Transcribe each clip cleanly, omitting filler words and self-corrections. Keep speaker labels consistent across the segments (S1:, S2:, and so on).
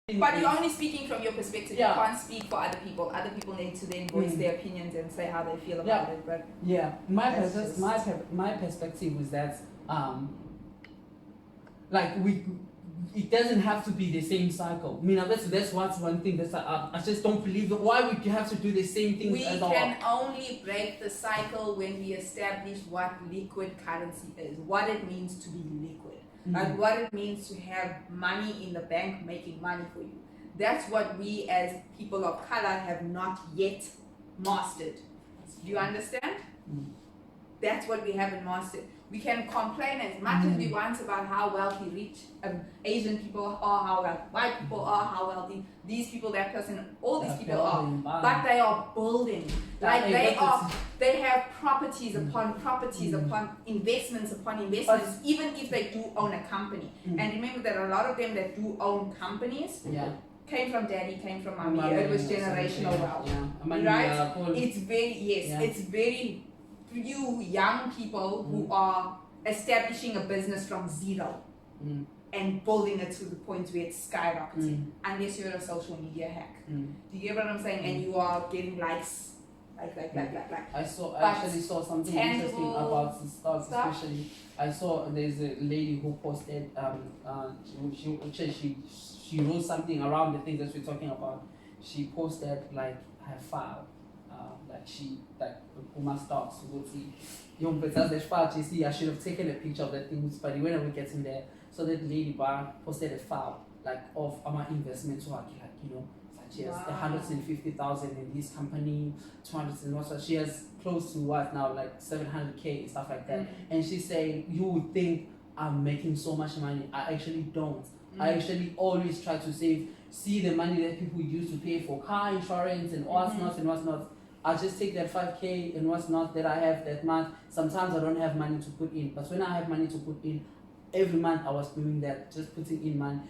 S1: But you're only speaking from your perspective.
S2: Yeah.
S1: You can't speak for other people. Other people need to then voice their opinions and say how they feel about it. But
S2: my perspective was that like it doesn't have to be the same cycle. I mean, that's what's one thing that I just don't believe that why we have to do the same things
S1: we
S2: as
S1: can only break the cycle when we establish what liquid currency is, what it means to be liquid, like what it means to have money in the bank making money for you. That's what we as people of color have not yet mastered. Do you understand? That's what we haven't mastered. We can complain as much as we want about how wealthy rich Asian people are, how wealthy white people are, how wealthy these people, that person, all these people are. But they are building. Like they have properties upon properties upon investments upon investments, even if they do own a company. And remember that a lot of them that do own companies came from daddy, came from mommy. It was generational wealth. Right? It's very few young people who are establishing a business from zero and building it to the point where it's skyrocketing, unless you're a social media hack. Do you get what I'm saying? And you are getting likes, like.
S2: I actually saw something interesting about the stocks, especially. I saw there's a lady who posted she wrote something around the things that we're talking about. She posted like her file. Uma stocks would see young because there's file see I should have taken a picture of that thing, but when we get in there, so that lady bar posted a file like of our investments work, like such as 150,000 in this company, 200 and also she has close to what now like 700k stuff like that. And she's saying you would think I'm making so much money. I actually don't. I actually always try to see the money that people use to pay for car insurance and what's not. I just take that 5k and what's not that I have that month. Sometimes I don't have money to put in, but when I have money to put in, every month I was doing that, just putting in money.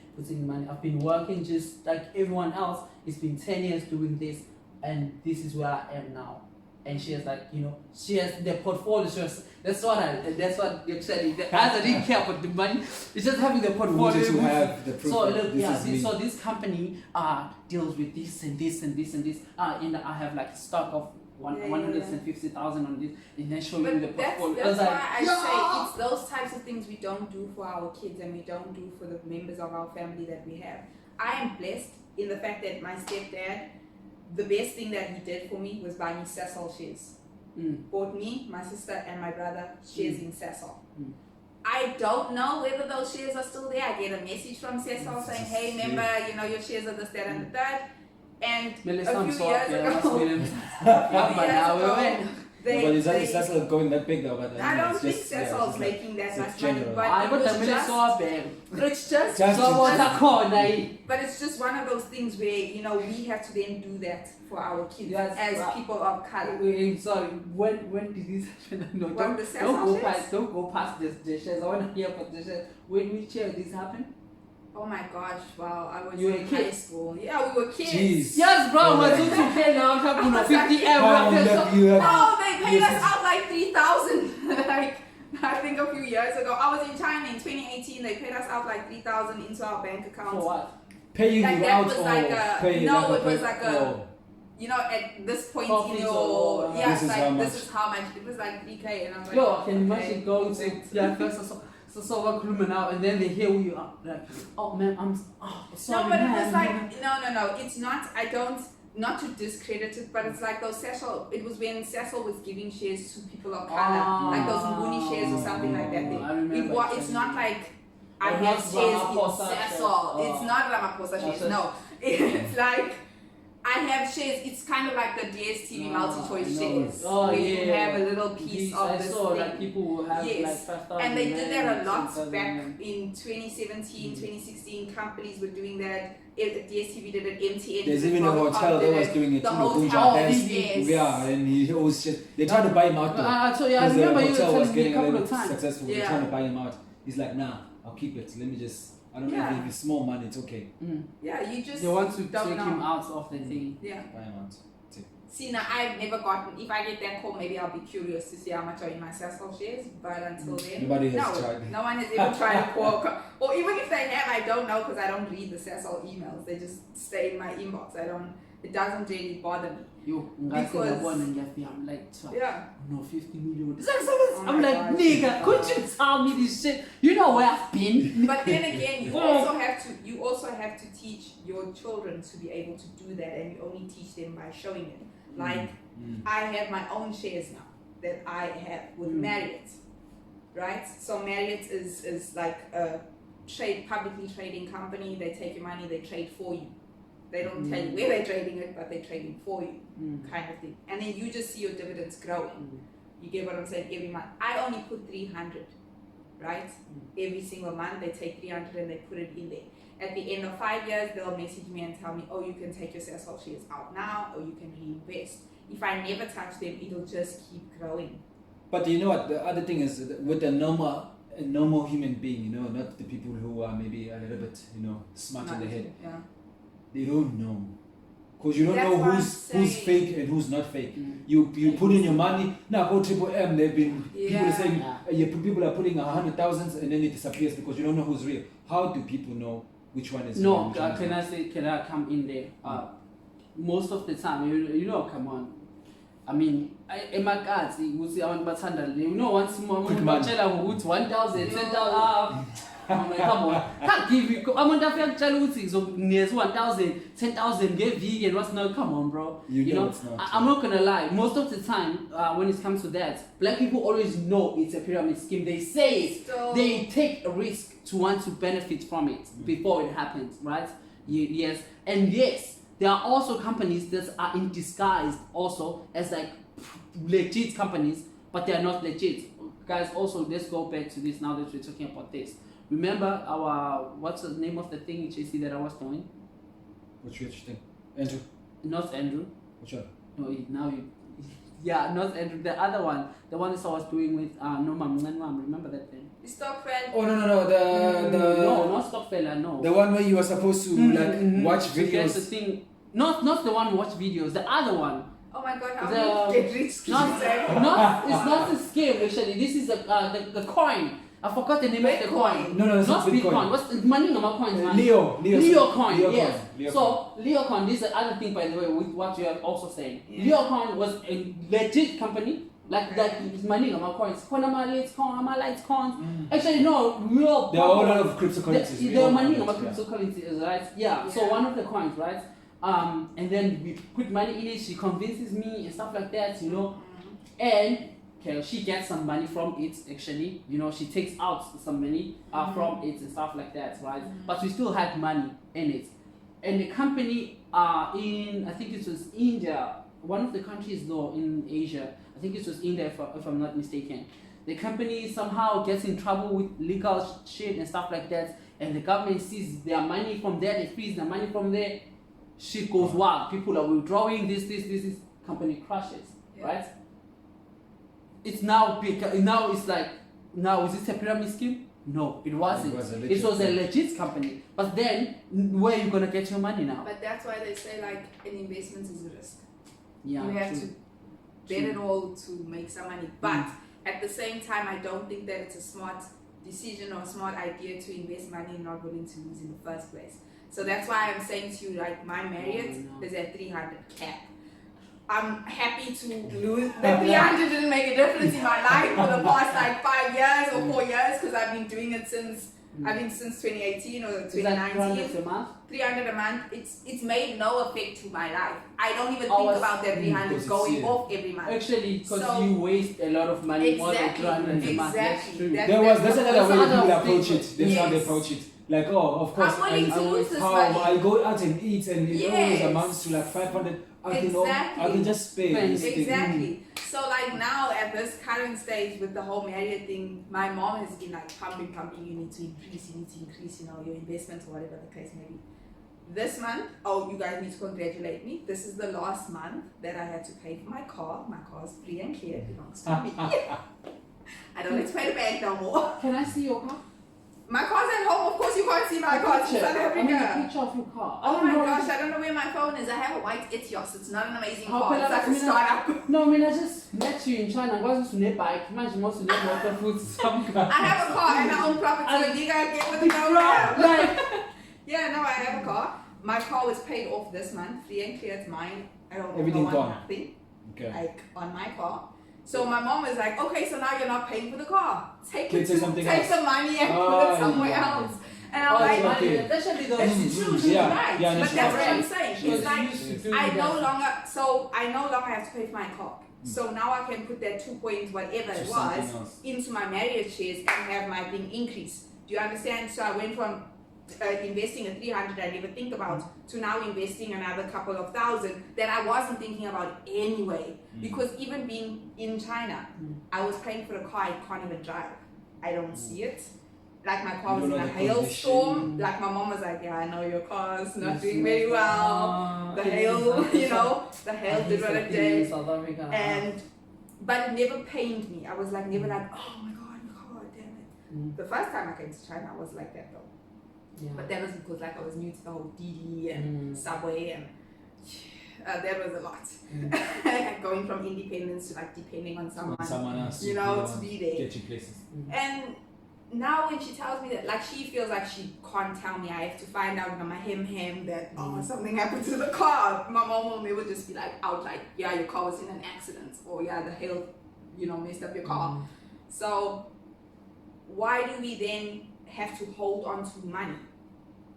S2: I've been working just like everyone else. It's been 10 years doing this, and this is where I am now. And she has she has the portfolio. That's what actually. The guys, I didn't care about the money. It's just having the portfolio.
S3: To have the proof.
S2: So this company deals with this and this and this and this. And I have like stock of 150,000 on this, and then show you the portfolio.
S1: That's why I say it's those types of things we don't do for our kids and we don't do for the members of our family that we have. I am blessed in the fact that my stepdad, the best thing that he did for me was buy me Sasol shares. Bought me, my sister, and my brother shares in Sasol. I don't know whether those shares are still there. I get a message from Sasol saying, hey, remember, your shares are this, that, and the third. And a few years ago,
S3: but is Sasol going that big though? But
S1: I don't think Sasol's making that much money. But it's just but it's just one of those things where we have to then do that for our kids as people of color.
S2: Sorry, when did this happen? Don't go past the shares. I want to hear about the shares. Which year did this happen?
S1: Oh my gosh, wow, I was
S2: in
S1: high school. Yeah, we were kids.
S3: Jeez.
S2: Yes, bro, we're too pay now. I'm 50
S1: No, they paid us out like 3,000. Like, I think a few years ago. I was in China in 2018. They paid us out like 3,000 into our bank account.
S2: For what?
S3: Paying
S1: like
S3: you
S1: that
S3: out
S1: was
S3: or
S1: like it was like at this point,
S3: this is how much.
S1: It was like 3K, and I was like,
S2: yo, can you imagine going to first so what criminal now, and then they hear who you are like, oh man, sorry.
S1: No, but
S2: man,
S1: it was like no. It's not. I don't. Not to discredit it, but it's like those Sasol. It was when Sasol was giving shares to people of color, like those Nguni shares or something like that. It's not like I have shares in Sasol. It's not Ramaphosa shares. No, it's like I have shares. It's kind of like the DSTV multi-choice shares. Where you have a little piece of this thing.
S2: Like people will have like 5,000.
S1: And they did that a lot back in 2017, 2016. Companies were doing that. DSTV did it. MTN.
S3: There's even a hotel that was doing it.
S1: The hotel. Yes.
S3: Yeah, and he was just they tried to buy him out.
S2: I remember you telling me a couple of times.
S3: Successful. They're trying to buy him out. He's like, nah, I'll keep it. Let me just. I don't know if it's small money, it's okay.
S1: Yeah, you just.
S2: They want to take him out of the thing.
S1: Yeah.
S3: Buy him out.
S1: See, now I've never gotten, if I get that call, maybe I'll be curious to see how much are in my Cecil shares, but until then,
S3: Nobody has tried.
S1: no one has ever tried to call, or even if they have, I don't know because I don't read the Cecil emails, they just stay in my inbox, it doesn't really bother me.
S2: I'm like,
S1: Yeah.
S2: no, 50 million.
S1: Oh
S2: I'm
S1: my
S2: like,
S1: God.
S2: nigga, could you tell me this shit? You know where I've been.
S1: But then again, you also have to teach your children to be able to do that, and you only teach them by showing it. Like I have my own shares now that I have with Marriott, right? So Marriott is like a publicly trading company. They take your money, they trade for you. They don't tell you where they're trading it, but they're trading for you, kind of thing. And then you just see your dividends growing. You get what I'm saying? Every month. I only put 300, right? Every single month they take 300 and they put it in there. At the end of 5 years, they'll message me and tell me, oh, you can take your Cecil shares out now, or you can reinvest. If I never touch them, it'll just keep growing.
S3: But you know what? The other thing is with a normal human being, you know, not the people who are maybe a little bit, you know, smart in the head.
S1: Yeah.
S3: They don't know. Because you don't
S1: That's
S3: know
S1: what I'm
S3: who's
S1: saying.
S3: fake and who's not fake. You put in your money. Now go Triple M. They've been people are saying people are putting 100,000 and then it disappears because you don't know who's real. How do people know which one is real?
S2: Can I come in there? Most of the time, you know, come on. I mean, emakhasi ukuthi abantu bathanda le, you know, once more batshela ukuthi 1,000 10,000 I'm like, come on, can't give you. I'm on that fair tell you so near 1,000 10,000 get vegan. What's no? Come on, bro. You know, I'm not gonna lie. Most of the time, when it comes to that, black people always know it's a pyramid scheme. They say it. They take a risk to want to benefit from it before it happens, right? Yes, and yes, there are also companies that are in disguise also as like legit companies, but they are not legit. Guys, also let's go back to this now that we're talking about this. Remember what's the name of the thing JC that I was doing?
S3: Which thing? Andrew?
S2: Not Andrew.
S3: Which one?
S2: No, now you. Yeah, not Andrew. The other one, the one that I was doing with Noma Mnenwam. Remember that thing?
S1: The Stockfell.
S3: Oh no!
S2: No, not Stockfella. No.
S3: The one where you were supposed to watch videos.
S2: That's the thing. Not the one who watch videos. The other one.
S1: Oh my God! How do you get rich?
S2: It's not a scam actually. This is the coin. I forgot the name of the coin.
S3: No, it's
S2: not Bitcoin. What's the money number coins, man?
S3: Leo
S2: coin. Yes.
S3: Leo
S2: so Leo coin. This is the other thing, by the way, with what you are also saying. Leo coin was a legit company. Like that is money number coins. Lights coins. Actually, no, real.
S3: There are a lot of cryptocurrencies.
S2: There are money number cryptocurrencies, right? Yeah. So one of the coins, right? And then we put money in it. She convinces me and stuff like that, you know, and. Okay, she gets some money from it actually, you know, she takes out some money from it and stuff like that, right? But we still had money in it. And the company in, I think it was India, one of the countries though in Asia, I think it was India if I'm not mistaken. The company somehow gets in trouble with legal shit and stuff like that, and the government sees their money from there, they freeze their money from there, shit goes wild, people are withdrawing, this company crashes, right? It's now big. Now it's like, now is this a pyramid scheme? No, it wasn't. It was a legit company. But then, where are you gonna get your money now?
S1: But that's why they say like an investment is a risk.
S2: Yeah,
S1: you have to bet it all to make some money. But at the same time, I don't think that it's a smart decision or a smart idea to invest money and not willing to lose in the first place. So that's why I'm saying to you, like my Marriott is at 300 cap. I'm happy to lose. The 300 didn't make a difference in my life for the past like 5 years or 4 years because I've been doing it since 2018 or 2019.
S2: Is that 300 a month?
S1: 300 a month. It's made no effect to my life. I don't even think about that 300 going off every month.
S2: Actually, because you waste a lot of money more than 300 a month. That's true.
S3: That's another way people approach it. That's how they approach it. Like, oh, of course,
S1: I'm willing to lose this money.
S3: I go out and eat and it always amounts to like 500. I can just spend.
S1: Exactly. So like now at this current stage with the whole Marriott thing, my mom has been like pumping, you need to increase, you know, your investments or whatever the case may be. This month, you guys need to congratulate me. This is the last month that I had to pay for my car. My car is free and clear, it belongs to me. I don't need to pay the bank no more.
S2: Can I see your car?
S1: My car's at home. Of course, you can't see my car. It's in South
S2: I mean, a
S1: Africa.
S2: picture of your car.
S1: Oh my gosh, I don't know where my phone is. I have a white Etios. It's not an amazing
S2: How
S1: car.
S2: can
S1: It's
S2: I-
S1: like a startup.
S2: No, I mean, I just met you in China. I wasn't to net bike. Imagine most to net water food. Some car.
S1: I have a car and I own property. You gotta get with the program.
S2: Like,
S1: Yeah, no, I have a car. My car was paid off this month. Free and clear, it's mine. I don't owe
S3: Everything
S1: no one
S3: gone.
S1: nothing.
S3: Okay.
S1: Like on my car. So my mom was like, okay, so now you're not paying for the car. Take
S3: Can
S1: it
S3: you say
S1: to,
S3: something
S1: take
S3: else?
S1: the money and put
S3: Oh,
S1: it somewhere
S3: yeah.
S1: else. And I'm
S2: oh,
S1: like,
S2: it's
S3: okay.
S2: money. Especially those.
S1: it's true, she's
S3: Yeah,
S1: right.
S3: yeah,
S1: but
S3: that's
S1: that's what
S3: right.
S1: I'm saying.
S2: She was
S1: It's like
S2: used to doing
S1: I no
S2: that.
S1: longer have to pay for my car. So now I can put that 2 points, whatever
S3: To
S1: it
S3: something
S1: was,
S3: else.
S1: into my marriage shares and have my thing increase. Do you understand? So I went from investing a 300 I never think about to now investing another couple of thousand that I wasn't thinking about anyway. Because even being in China, I was paying for a car I can't even drive. I don't see it. Like my car
S3: You
S1: was in
S3: don't
S1: a
S3: know the
S1: hailstorm.
S3: condition.
S1: Like my mom was like, yeah, I know your car's not
S2: Yes,
S1: doing
S2: yes.
S1: very well. The hail, you know, the hail did what it did.
S2: South Africa.
S1: And but it never pained me. I was like never like, oh my god, damn it. The first time I came to China I was like that though.
S2: Yeah.
S1: But that was because like I was new to the whole Didi and subway and that was a lot. Going from independence to like depending on someone
S3: else.
S1: you know, to be there.
S3: Get you places.
S1: And now when she tells me that, like she feels like she can't tell me, I have to find out on my hem that something happened to the car. My mom will never just be like out like, yeah, your car was in an accident, or yeah, the hail, you know, messed up your car. So why do we then have to hold on to money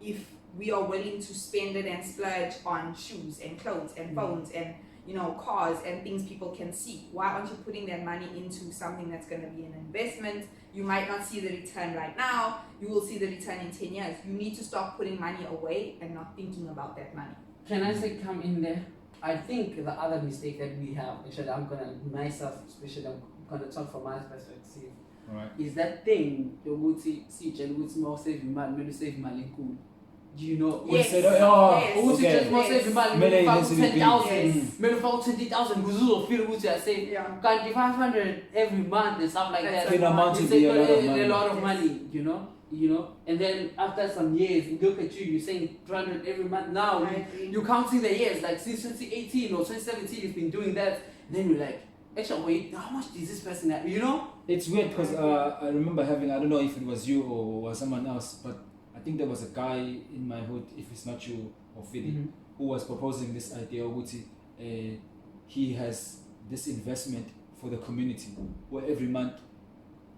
S1: if we are willing to spend it and splurge on shoes and clothes and phones and, you know, cars and things people can see? Why aren't you putting that money into something that's going to be an investment? You might not see the return right now. You will see the return in 10 years. You need to start putting money away and not thinking about that money.
S2: Can I say come in there? I think the other mistake that we have, actually I'm gonna myself especially I'm gonna talk from my perspective,
S3: Alright.
S2: is that thing yokuthi sitshela ukuthi uma usave imali kumele usave imali enkulu. Do you know?
S1: Yes.
S2: Ukuthi
S1: Yes.
S2: just uma usave imali
S3: Kumele
S2: kumele ufake
S3: invest in
S2: 10,000 kumele ufake 20,000 ukuze uzofeel ukuthi uyasave.
S1: Yeah.
S2: Kanti 500 every month and stuff like
S1: That's
S2: that.
S3: Can amount to
S2: It's
S3: be a lot of
S2: a
S3: money.
S2: lot of money, you know, and then after some years, you look at you're saying 300 every month. Now
S1: I agree.
S2: you're counting the years, like since 2018 or 2017, you've been doing that. Then you're like, actually, wait, how much does this person have? You know?
S3: It's weird because I remember having, I don't know if it was you or was someone else, but I think there was a guy in my hood, if it's not you or Fidi, who was proposing this idea of Uti. He has this investment for the community where every month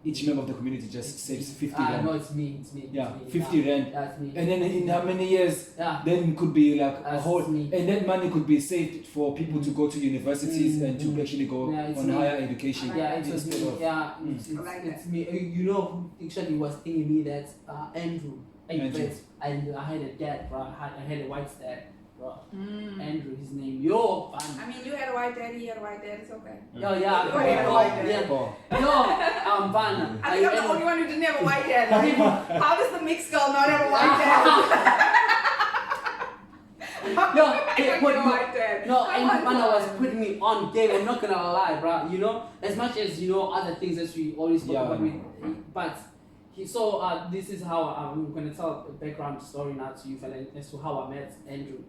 S3: each member of the community just saves 50 rand.
S2: No, it's me.
S3: Yeah,
S2: it's me.
S3: 50 rand.
S2: That's me.
S3: And then in how many years,
S2: Yeah.
S3: then it could be like a
S2: That's
S3: whole,
S2: me.
S3: and that money could be saved for people to go to universities and to actually go
S2: Yeah, it's
S3: on
S2: me.
S3: higher education.
S2: Yeah, it was
S3: instead
S2: me.
S3: of-
S2: Yeah,
S1: I like
S2: it's me. You know who actually was telling me that Andrew.
S3: Andrew.
S2: I had a dad, bro. I had a white dad, bro.
S1: Mm.
S2: Andrew, his name. Yo,
S1: I
S2: fam.
S1: mean, you had a white daddy, he had a white dad, it's okay.
S2: Yo, yeah.
S1: You had a white dad.
S2: Yeah.
S3: Oh.
S2: Yo, fun.
S1: I think I'm the only one who didn't have a white dad. Like, how does the mixed girl not have a white dad?
S2: No,
S1: I
S2: hey,
S1: don't
S2: put
S1: get a
S2: me-
S1: white dad.
S2: No,
S1: Come
S2: and
S1: on,
S2: Fana was
S1: man.
S2: putting me on game. I'm not gonna lie, bro. You know, as much as you know other things that we always talk
S3: Yeah.
S2: about with, but this is how I'm gonna tell a background story now to you, fella, as to how I met Andrew.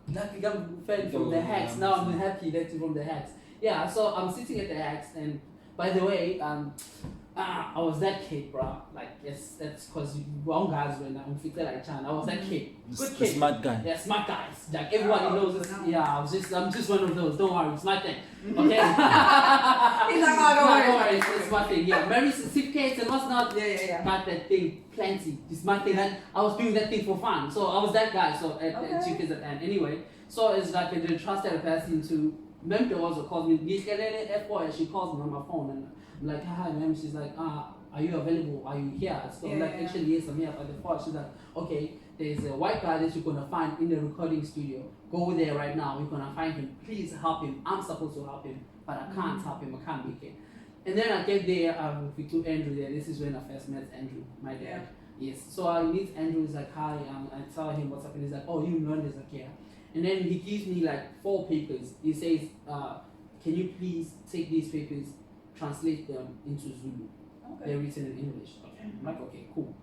S2: Luckily, I'm fan from the hacks. Now I'm happy that you're from the hacks. Yeah, so I'm sitting at the hacks, and by the way, I was that kid, bro. Like, yes, that's because wrong guys when I'm fit like China. I was that kid. Good
S3: The
S2: kid.
S3: smart guy.
S2: Yeah, smart guys. Like everybody knows this. Yeah, I'm just one of those. Don't worry, it's my thing. Okay.
S1: He's like, oh, don't worry.
S2: It's my thing. Yeah, marriage certificates and what's not.
S1: Yeah.
S2: Got that thing plenty. It's my thing. And I was doing that thing for fun. So I was that guy. So at GK's at end. Anyway, so it's like a trusted person to. Member also calls me. She calls me on my phone and I'm like, hi, ma'am. She's like, are you available? Are you here? So I'm like, actually, yes, I'm here. At the phone, she's like, okay, there's a white guy that you're gonna find in the recording studio. Go there right now. You're gonna find him. Please help him. I'm supposed to help him, but I can't help him. I can't make it. And then I get there. We took Andrew there. This is when I first met Andrew, my dad. Yes. So I meet Andrew. He's like, hi. I tell him what's up, and he's like, oh, you learned this? Like, yeah. And then he gives me like 4 papers. He says, can you please take these papers, translate them into Zulu?
S1: Okay.
S2: They're written in English. Okay. I'm like, okay, cool.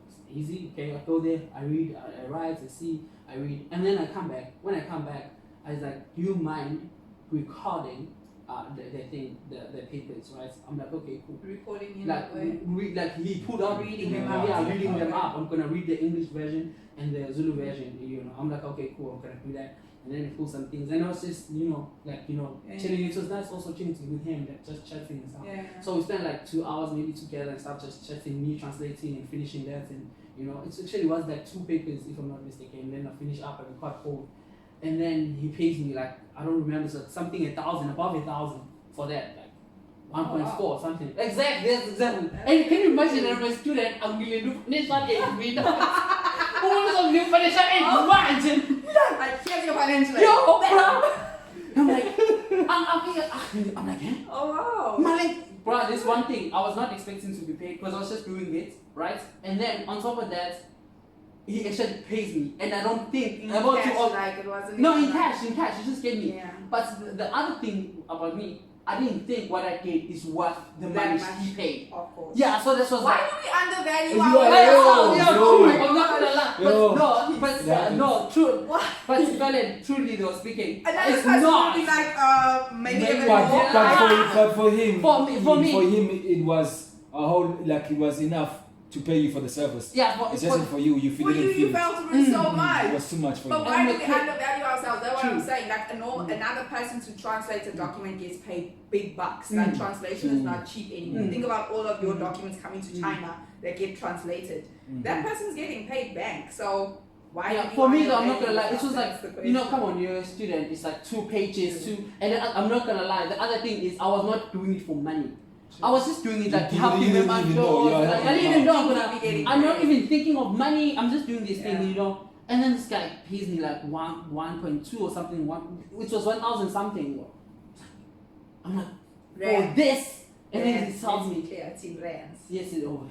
S2: It's easy. Okay, I go there, I read, I write, I see, I read, and then I come back. When I come back, I was like, do you mind recording the papers, right? I'm like, okay, cool.
S1: Recording in
S2: Like,
S1: that way.
S2: like he put up
S1: Reading them out.
S2: Yeah, reading them
S1: Okay.
S2: up. I'm gonna read the English version and the Zulu version. I'm like, okay, cool. I'm gonna do that. And then he put some things, and I was just,
S1: Yeah.
S2: chilling. It was nice also chilling with him, like, just chatting and stuff.
S1: Yeah.
S2: So we spent like 2 hours maybe together and stuff, just chatting, me translating and finishing that, and it actually was like 2 papers if I'm not mistaken. And then I finished up and quite cold. And then he pays me like, I don't remember, so something 1,000, above 1,000 for that, like 1.4 or something. Exactly, that's exactly. And can you imagine I'm a student, I'm going to do financial aid. Imagine.
S1: Like, here's your financial aid.
S2: Yo, bro. I'm like, I'm like, eh?
S1: Oh, wow.
S2: I'm like, bro, this one thing, I was not expecting to be paid because I was just doing it, right? And then on top of that, he actually pays me, and I don't think
S1: In
S2: about
S1: cash,
S2: to.
S1: like it wasn't.
S2: No, in
S1: even
S2: cash, he just gave me.
S1: Yeah.
S2: But the other thing about me, I didn't think what I did is worth the
S1: That
S2: money
S1: much.
S2: he paid.
S1: Of course.
S2: Yeah, so this was
S1: Why
S2: like.
S1: do we undervalue
S3: Yo,
S1: our
S3: yo,
S2: I'm not gonna lie,
S3: Yo.
S2: true.
S1: What?
S2: But Valen, truly they were speaking.
S1: Another
S2: It's
S1: person
S2: not.
S1: would be like, maybe a bit
S3: But,
S1: more.
S3: but for him,
S2: For me.
S3: it was a whole, like, it was enough to pay you for the service.
S2: Yeah, but
S3: It's just for you. You
S1: For
S3: didn't
S1: you,
S3: feel
S1: you
S3: it.
S1: felt it so
S3: It
S1: much.
S3: was too much for
S1: But
S3: you.
S1: why do
S2: And
S1: we
S2: the-
S1: undervalue ourselves? That's what I'm
S2: True.
S1: saying. Like another person to translate a document gets paid big bucks. Like translation is not cheap anymore. Think about all of your documents coming to China that get translated. That person's getting paid bank. So why?
S2: Yeah,
S1: do we
S2: for me though, I'm
S1: undervalue
S2: not gonna lie. It was
S1: ourselves?
S2: like,
S1: That's the question.
S2: come on, you're a student. It's like 2 pages, and then I'm not gonna lie. The other thing is, I was not doing it for money. I was just doing it like
S3: You
S2: helping
S3: didn't
S2: them out.
S3: even know you were
S2: Like, I
S3: helping
S2: didn't even know
S1: them.
S2: I'm not even thinking of money. I'm just doing this
S1: Yeah.
S2: thing, And then this guy pays me like 1.2 or something, which was 1,000 something. I'm like, for
S1: Rand.
S2: this, and then he
S1: Rands,
S2: tells
S1: let's
S2: me,
S1: be clear, it's in rands.
S2: yes, it over.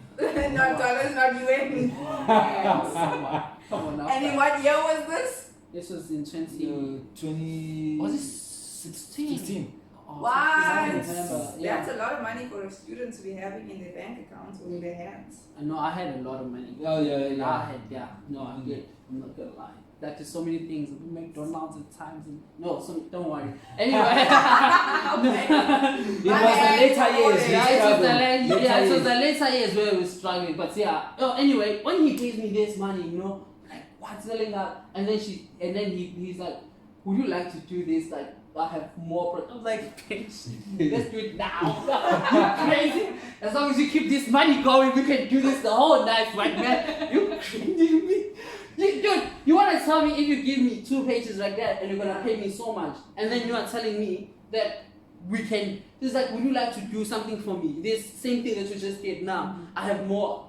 S1: Not dollars, not UN.
S2: Come on now.
S1: And in what year was this?
S2: This was in 20.
S3: 20.
S2: Was it 16?
S3: 16.
S2: Oh,
S1: What?
S2: 16, I don't remember. Yeah.
S1: That's a lot of money for a student to be having in their bank accounts or in their hands.
S2: No, I had a lot of money.
S3: Oh, yeah.
S2: I had, no, I'm good. I'm not gonna lie. Like, there's so many things. McDonald's at times. Don't worry. Anyway.
S3: It was the later years.
S2: It was the later years where we were struggling. But yeah. Oh, anyway, when he gives me this money, like, what's selling that? And then he's like, would you like to do this? Like, I have more. I'm like, bitch, let's do it now. You crazy? As long as you keep this money going, we can do this the whole night, right, man? You kidding me? Dude, you want to tell me if you give me 2 pages like that and you're going to pay me so much, and then you are telling me that we can, it's like, would you like to do something for me? This same thing that you just did now, I have more.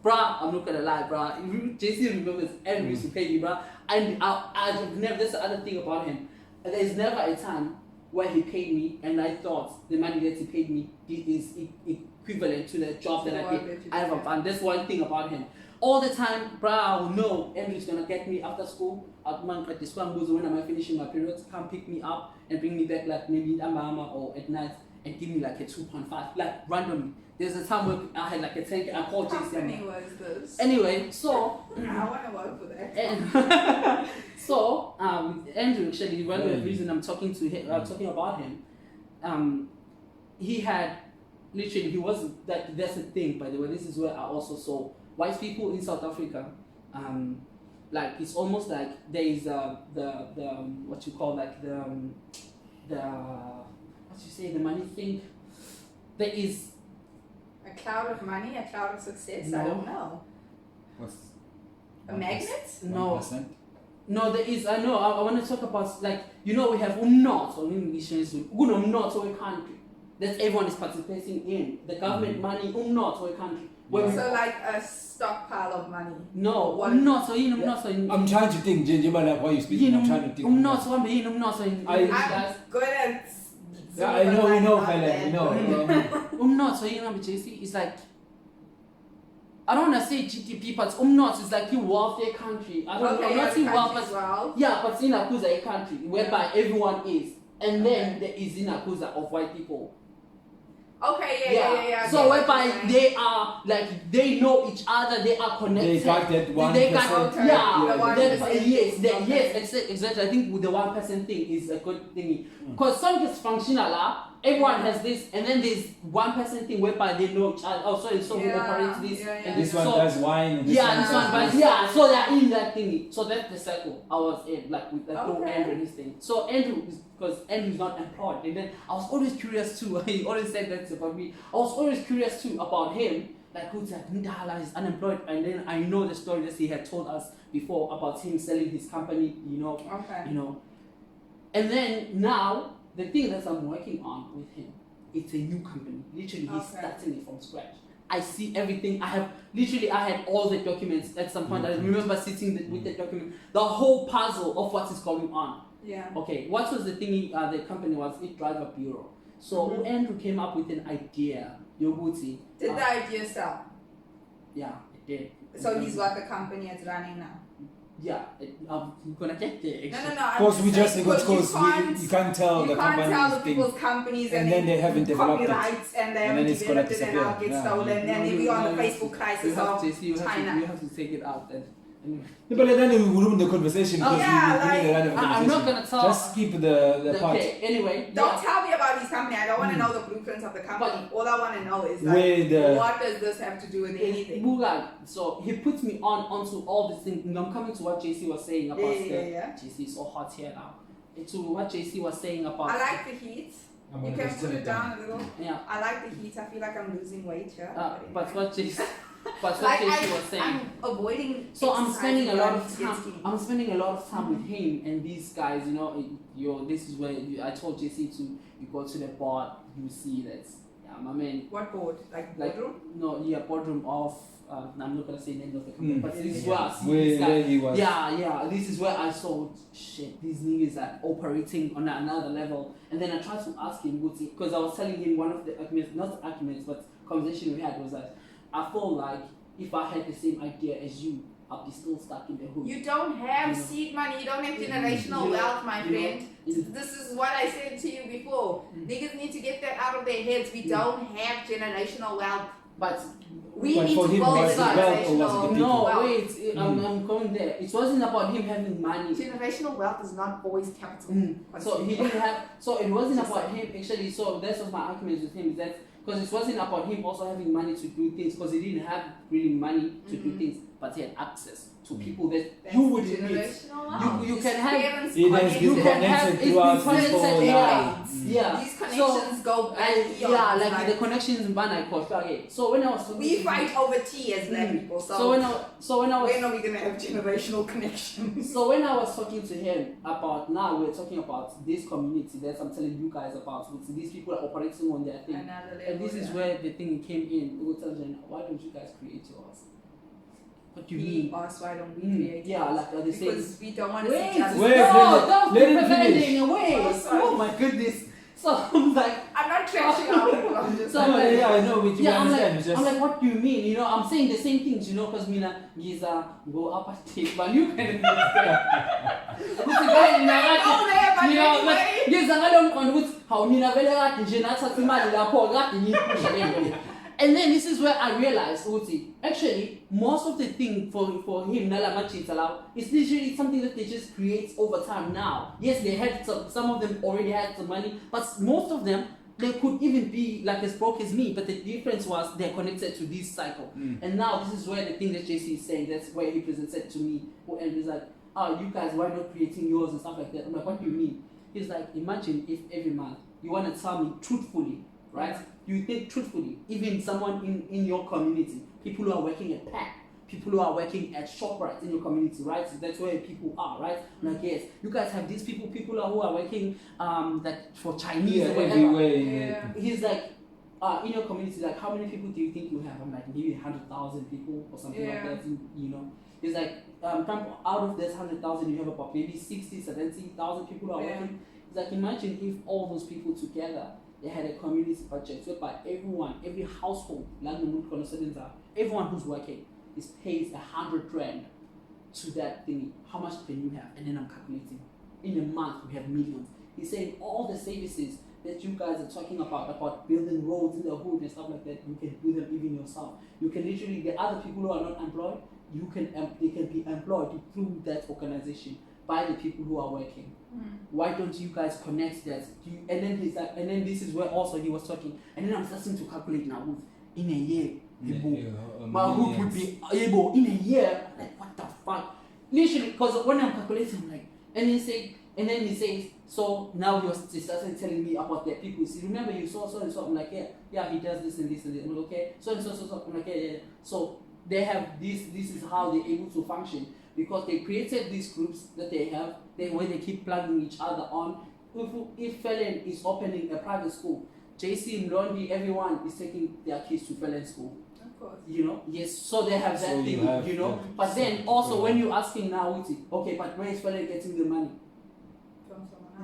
S2: Bruh, I'm not going to lie, bruh. JC remembers Andrew used to pay me, bruh. And I've never, that's the other thing about him. There's never a time where he paid me and I thought the money that he paid me is equivalent to the job that I did. I have done. That's one thing about him. All the time, bruh, I will know Andrew's gonna get me after school. At this one, when am I finishing my periods? Come pick me up and bring me back, like maybe at Mama or at night, and give me like a 2.5, like randomly. There's a time where I had like a 10K. I called
S1: What
S2: JC.
S1: company was this?
S2: Anyway, so
S1: I want to work for that.
S2: so Andrew, actually, one of the reason I'm talking to him, talking about him, he had literally, he was that. That's the thing, by the way. This is where I also saw white people in South Africa. Like, it's almost like there is the what you call, like the what you say, the money thing. There is
S1: A cloud of money, a cloud of success.
S2: No.
S1: I don't know.
S3: What's
S1: A magnet?
S2: no.
S3: 1%?
S2: No, there is. I know. I want to talk about, like, we have umnotho or English umnotho a country that everyone is participating in. The government money umnotho a country. Where we-
S1: So like a stockpile of money.
S2: no,
S1: What-
S2: umnotho yini umnotho in.
S3: I'm trying to think, Jenjima, like, why you speaking. I'm trying to think.
S2: Umnotho hambe yini umnotho in
S3: I-
S2: English,
S1: I'm
S2: guys.
S1: good at.
S3: Yeah, I know, we know,
S1: Not
S3: fella,
S1: bad.
S3: we know.
S2: Umnotho yini hambe JC. It's like, I don't want to say GDP, but umnotho is like the wealthy country. I don't know.
S1: Okay,
S2: Not in wealth,
S1: as
S2: but
S1: well.
S2: yeah, but in Akuza a country whereby everyone is, and then there is in Akuza of white people.
S1: Okay, yeah.
S2: So whereby they are like they know each other, they are connected.
S3: They got that 1%.
S2: They got,
S1: Okay.
S2: yeah,
S1: The 1%.
S2: yes,
S1: Okay.
S2: exactly. I think with the 1% thing is a good thing because some gets functional. Everyone has this, and then there's 1% thing whereby they know each other. Oh, so we operate this, and
S3: This one does wine, and this
S2: yeah,
S3: one
S2: this one,
S3: does
S2: but yeah, so they're in that thingy. So that's the circle I was in, like with that whole
S1: Okay.
S2: Andrew and his thing. So Andrew, because Andrew's not employed, and then I was always curious too. He always said that about me. I was always curious too about him. Like who's like Ndala is unemployed, and then I know the story that he had told us before about him selling his company. And then now the thing that I'm working on with him, it's a new company. Literally, he's starting it from scratch. I see everything. I had all the documents at some point. I remember sitting with the document, the whole puzzle of what is going on.
S1: Yeah.
S2: Okay, what was the thing? The company was it driver bureau. So Andrew came up with an idea. Yoguti.
S1: Did the idea sell?
S2: Yeah, it did.
S1: So he's got the company it's running now.
S2: Yeah, I'm gonna get there. Actually.
S1: No.
S3: Because we just because
S1: you
S3: you can't tell the
S1: you can't tell the
S3: company's thing.
S1: people's companies
S3: and then they haven't developed it.
S1: copyrights and they
S3: And
S1: haven't
S3: then it's gonna
S1: developed it and
S3: disappear.
S1: now get
S3: Yeah.
S1: stolen and then we on the Facebook crisis of
S2: you
S1: China.
S2: have to take it out then. Anyway.
S3: No, but then we ruin the conversation because
S1: yeah,
S3: we need a lot of
S2: I'm
S3: conversation.
S2: not gonna talk.
S3: Just keep the part
S2: Okay, anyway.
S1: Don't tell me about his company. I don't want to know the blueprints of the company. All I want to know is like,
S3: where
S1: what does this have to do with anything?
S2: So he puts me onto all these things. And I'm coming to what JC was saying about JC is so hot here now. To what JC was saying about.
S1: I like the heat.
S3: I'm
S1: You
S3: gonna
S1: can
S3: just
S1: put
S3: turn
S1: it
S3: it
S1: down a little.
S2: Yeah.
S1: I like the heat. I feel like I'm losing weight here.
S2: But what JC
S1: Like
S2: was saying.
S1: I'm avoiding.
S2: So I'm spending a lot of
S1: exercising
S2: time.
S1: to get skinny.
S2: I'm spending a lot of time with him and these guys. This is where I told JC to you go to the board. You see that. Yeah, my man.
S1: What board? Like boardroom?
S2: Boardroom of. I'm not gonna say the name of the company, but this is where I see
S3: where
S2: this guy.
S3: he was.
S2: Yeah. This is where I saw shit. These niggas are operating on another level. And then I tried to ask him, because I was telling him one of the arguments, not arguments, but conversation we had was that I feel like if I had the same idea as you, I'd be still stuck in the hood.
S1: You don't have seed money, you don't have generational wealth, my friend. This is what I said to you before. Niggas need to get that out of their heads. We don't have generational wealth.
S2: But
S1: we
S3: But
S1: need
S3: for
S1: to
S3: him,
S1: build
S3: was it wealth or was it the
S1: generational
S3: people?
S2: no,
S1: wealth.
S2: wait, I'm going there. It wasn't about him having money.
S1: Generational wealth is not boys' capital.
S2: So he didn't have. So it wasn't about him actually. So that was my argument with him. Is that because it wasn't about him also having money to do things, because he didn't have really money to do things, but he had access to people that
S1: That's
S2: you would meet.
S1: generational wealth.
S2: You can have.
S3: It has been connected throughout
S2: it's
S3: his whole
S2: connected,
S3: life.
S2: Yeah.
S1: These connections go back eons,
S2: like the connections in Banai Coach. Okay. So when I was
S1: we fight over tea as black people.
S2: So when I was
S1: when are we gonna have generational connections?
S2: So when I was talking to him about now we're talking about this community that I'm telling you guys about, with these people are operating on their thing. And this is where the thing came in. We will tell them, why don't you guys create yours? What do you mean?
S1: Us, why don't we create?
S2: Yeah, like are they saying?
S1: Because we don't want to
S2: Wait,
S1: see each other.
S3: wait,
S2: don't
S3: let
S2: keep
S3: him finish.
S2: defending away.
S1: Oh, sorry.
S2: Oh my goodness. So I'm like,
S1: I'm not trashing out people. I'm just
S2: So
S3: No,
S2: I'm like-
S3: yeah, I know, but you
S2: yeah, I'm
S3: understand.
S2: like,
S3: it's just,
S2: I'm like, what do you mean? I'm saying the same things, because Mina, Giza, go up and take, but you can
S1: anyway.
S2: Giza, I don't want to how Nina Vela, Jenata, Timali, Lapo, and then this is where I realized, actually, most of the thing for him, Nala Machitala, is literally something that they just create over time now. Yes, they had some of them already had some money, but most of them, they could even be like as broke as me, but the difference was they're connected to this cycle. And now this is where the thing that JC is saying, that's where he presented to me, and he's like, you guys, why not creating yours and stuff like that? I'm like, what do you mean? He's like, imagine if every month you want to tell me truthfully, right? You think truthfully, even someone in your community, people who are working at PAC, people who are working at ShopRite in your community, right? So that's where people are, right? Like, yes, you guys have these people who are working that for Chinese or whatever.
S3: everywhere.
S2: He's like, in your community, like, how many people do you think you have? I'm like, maybe 100,000 people or something like that, He's like, out of this 100,000, you have about maybe 60, 70,000 people who are working. He's like, imagine if all those people together, they had a community budget whereby everyone, every household, everyone who's working pays 100 grand to that thing. How much can you have? And then I'm calculating. In a month, we have millions. He's saying all the services that you guys are talking about building roads in the hood and stuff like that, you can build them even yourself. You can literally get other people who are not employed, they can be employed through that organization by the people who are working. Why don't you guys connect that? And then he's like, and then this is where also he was talking, and then I'm starting to calculate now in a year. My hood would be able in a year. I'm like, what the fuck? Literally, because when I'm calculating, I'm like, and then he says, so now he started telling me about their people. See, remember you saw so and so. I'm like, yeah, he does this and this and this. I'm like, okay, so and so. I'm like, yeah. So they have this is how they're able to function, because they created these groups that they have, where they keep plugging each other on. If Felon is opening a private school, JC, Zondi, everyone is taking their kids to Felon school.
S1: Of course.
S2: Yes, so they have that
S3: So
S2: thing,
S3: yeah.
S2: But then also when you're asking now, okay, but where is Felon getting the money?
S1: From someone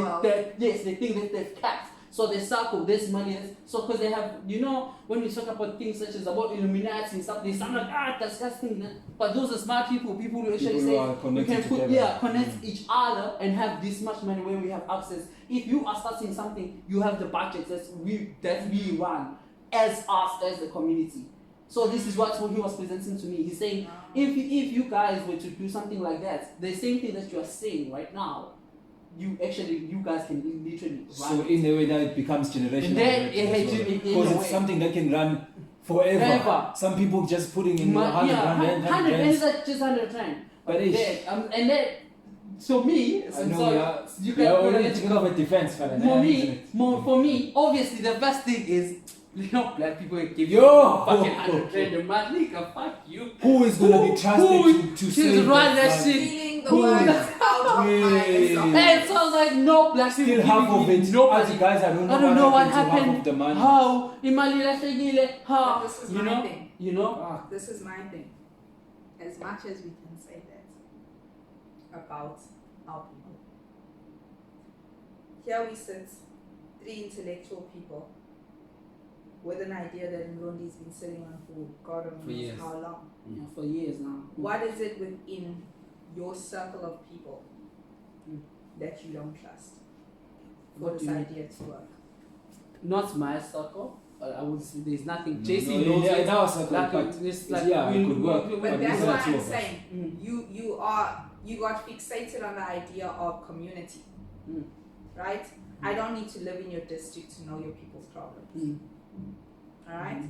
S1: else.
S2: Yes, they think that they've capped. So they circle this money. So because they have, when you talk about things such as about Illuminati and stuff, they sound like disgusting. But those are smart people who actually say we can connect each other and have this much money where we have access. If you are starting something, you have the budget that we run as us as the community. So this is what he was presenting to me. He's saying if you guys were to do something like that, the same thing that you are saying right now, you guys can literally run.
S3: So in a way that it becomes generational. Because it's something that can run forever. Some people just putting in 100 rand.
S2: 100 and just 100 rand.
S3: But
S2: and then, so me,
S3: you can only think of a defense for
S2: for me, obviously the best thing is, black people give you fucking 100 rand a month, nigga, fuck you.
S3: Who is gonna be trusted to say
S2: that shit?
S1: Feeling the words out of my
S2: And so I was like, no, black people
S3: still half of it.
S2: Nobody.
S3: Guys, I don't know what happened. Half of the money.
S2: How? How?
S1: This is my thing.
S2: This
S1: is my thing. As much as we can say that about our people, here we sit, 3 intellectual people, with an idea that Zondi's been sitting on for God only knows how long.
S2: Yeah, for years now.
S1: What is it within your circle of people that you don't trust for this idea to work?
S2: Not my circle. I would say there's nothing. JC
S3: knows
S2: it.
S3: Our circle,
S2: it could work.
S1: But that's what I'm saying. You got fixated on the idea of community, right? I don't need to live in your district to know your people's problems. Alright?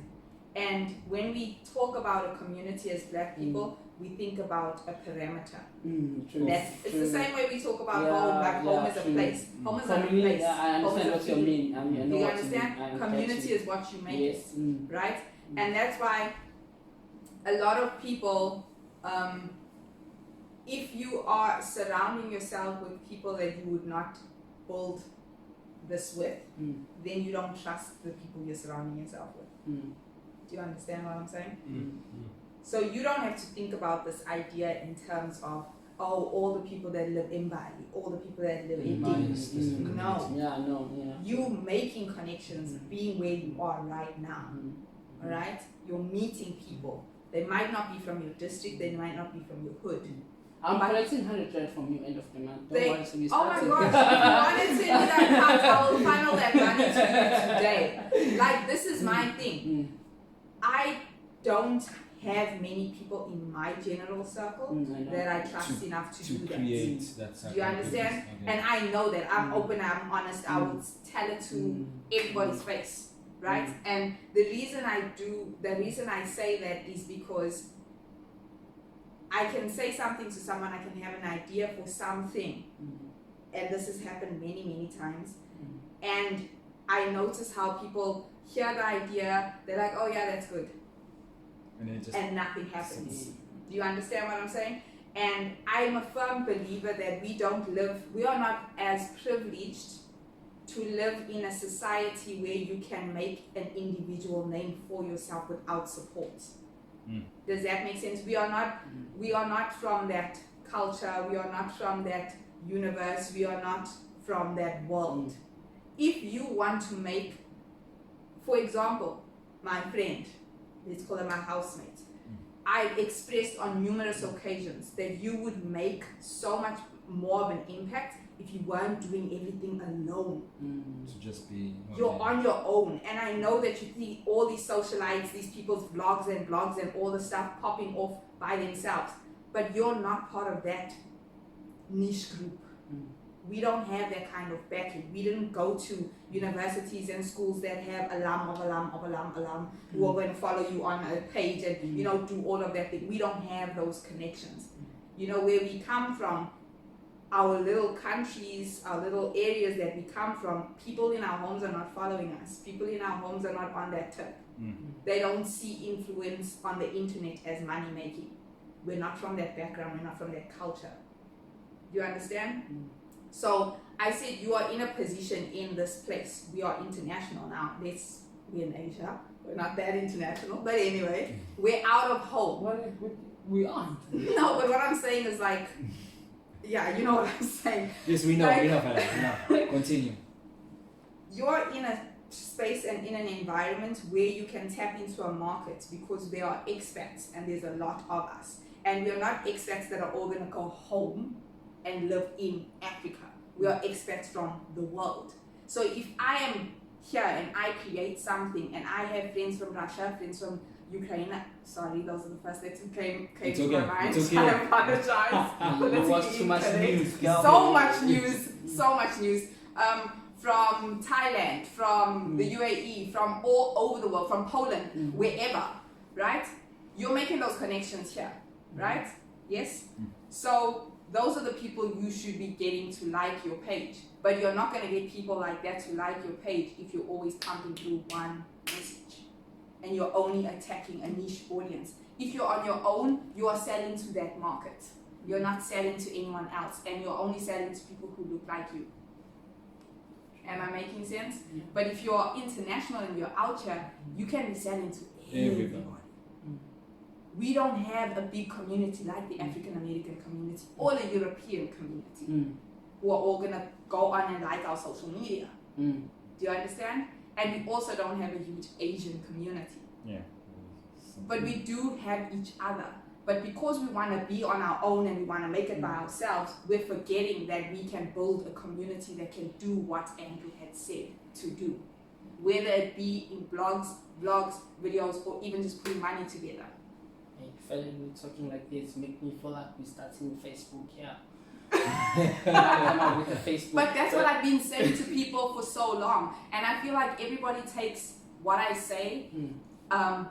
S1: And when we talk about a community as black people, we think about a parameter. It's the same way we talk about home, like home is a place. Home is not a place.
S2: I understand what you mean.
S1: Do you understand? Community is what you make it. Right? And that's why a lot of people, if you are surrounding yourself with people that you would not build this with, then you don't trust the people you're surrounding yourself with. Do you understand what I'm saying? So you don't have to think about this idea in terms of, all the people that live in Bali, all the people that live in Bali. No. You making connections, being where you are right now. Alright? You're meeting people. They might not be from your district, they might not be from your hood.
S2: I'm collecting 100 rand from you end of the month. Don't worry, so we
S1: oh my gosh, if you wanted to do that, I will funnel that money to you today. Like, this is my thing. I don't have many people in my general circle that I trust enough to do that. Do you understand? Okay. And I know that. I'm open, I'm honest, I will tell it to everybody's face. Right? And the reason I say that is because I can say something to someone, I can have an idea for something, and this has happened many, many times, and I notice how people hear the idea, they're like, oh yeah, that's good, and nothing happens. Do you understand what I'm saying? And I'm a firm believer that we are not as privileged to live in a society where you can make an individual name for yourself without support. Does that make sense? We are not from that culture, we are not from that universe, we are not from that world. If you want to make, for example, my friend, let's call her my housemate, I've expressed on numerous occasions that you would make so much more of an impact if you weren't doing everything alone.
S3: To just be.
S1: You're on your own. And I know that you see all these socialites, these people's vlogs and blogs and all the stuff popping off by themselves. But you're not part of that niche group. We don't have that kind of backing. We didn't go to universities and schools that have alum who are going to follow you on a page and do all of that thing. We don't have those connections. Where we come from, our little countries, our little areas that we come from, people in our homes are not following us. People in our homes are not on that tip. They don't see influence on the internet as money making. We're not from that background. We're not from that culture. Do you understand? So I said you are in a position in this place. We are international now. We're in Asia. We're not that international. But anyway, we're out of home.
S2: We aren't.
S1: No, but what I'm saying is like, yeah, you know what I'm saying.
S3: Yes, we know.
S1: Like,
S3: we know, Farah. Continue.
S1: You're in a space and in an environment where you can tap into a market because there are expats and there's a lot of us. And we're not expats that are all going to go home and live in Africa. We are expats from the world. So if I am here and I create something and I have friends from Russia, friends from Ukraine, sorry, those are the first things that came to my mind.
S3: It's okay.
S1: I apologize.
S2: You watch too much news, girl.
S1: So much news. From Thailand, from the UAE, from all over the world, from Poland, wherever, right? You're making those connections here, right? Yes? So those are the people you should be getting to like your page. But you're not going to get people like that to like your page if you're always pumping through one message and you're only attacking a niche audience. If you're on your own, you are selling to that market. You're not selling to anyone else, and you're only selling to people who look like you. Am I making sense? But if you're international and you're out here, you can be selling to everybody. We don't have a big community like the African American community or the European community who are all gonna go on and like our social media. Do you understand? And we also don't have a huge Asian community.
S3: Yeah.
S1: But we do have each other. But because we want to be on our own and we want to make it by ourselves, we're forgetting that we can build a community that can do what Andrew had said to do. Whether it be in blogs, videos, or even just putting money together.
S2: Hey, fella, we're talking like this make me feel like we're starting Facebook here.
S1: But that's what I've been saying to people for so long. And I feel like everybody takes what I say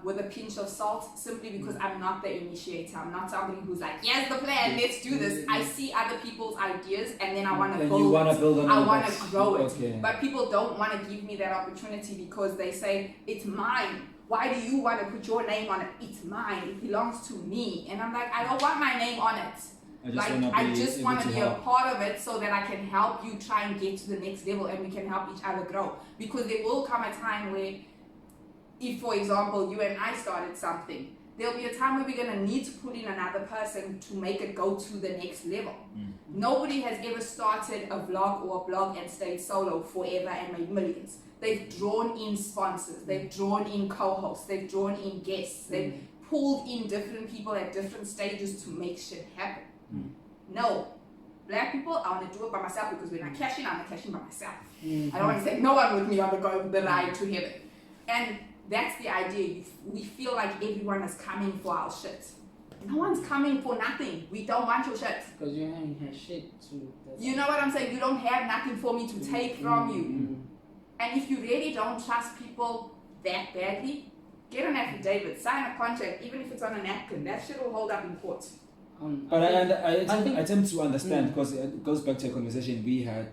S1: with a pinch of salt simply because I'm not the initiator. I'm not somebody who's like, here's the plan, let's do this. I see other people's ideas and then I want to build it. I want to grow it.
S3: Okay.
S1: But people don't want to give me that opportunity because they say, it's mine. Why do you want to put your name on it? It's mine. It belongs to me. And I'm like, I don't want my name on it. I just want to be a part of it so that I can help you try and get to the next level and we can help each other grow. Because there will come a time where, if for example, you and I started something, there'll be a time where we're going to need to put in another person to make it go to the next level. Nobody has ever started a vlog or a blog and stayed solo forever and made millions. They've drawn in sponsors, they've drawn in co-hosts, they've drawn in guests, they've pulled in different people at different stages to make shit happen. No, black people, I want to do it by myself because when I cash in, I'm going to cash in by myself. I don't want to take no one with me on the ride to heaven. And that's the idea. We feel like everyone is coming for our shit. No one's coming for nothing. We don't want your shit.
S2: Because you haven't had shit to...
S1: You know what I'm saying? You don't have nothing for me to take from you. And if you really don't trust people that badly, get an affidavit, sign a contract, even if it's on a napkin. That shit will hold up in court.
S3: But I attempt to understand because it goes back to a conversation we had.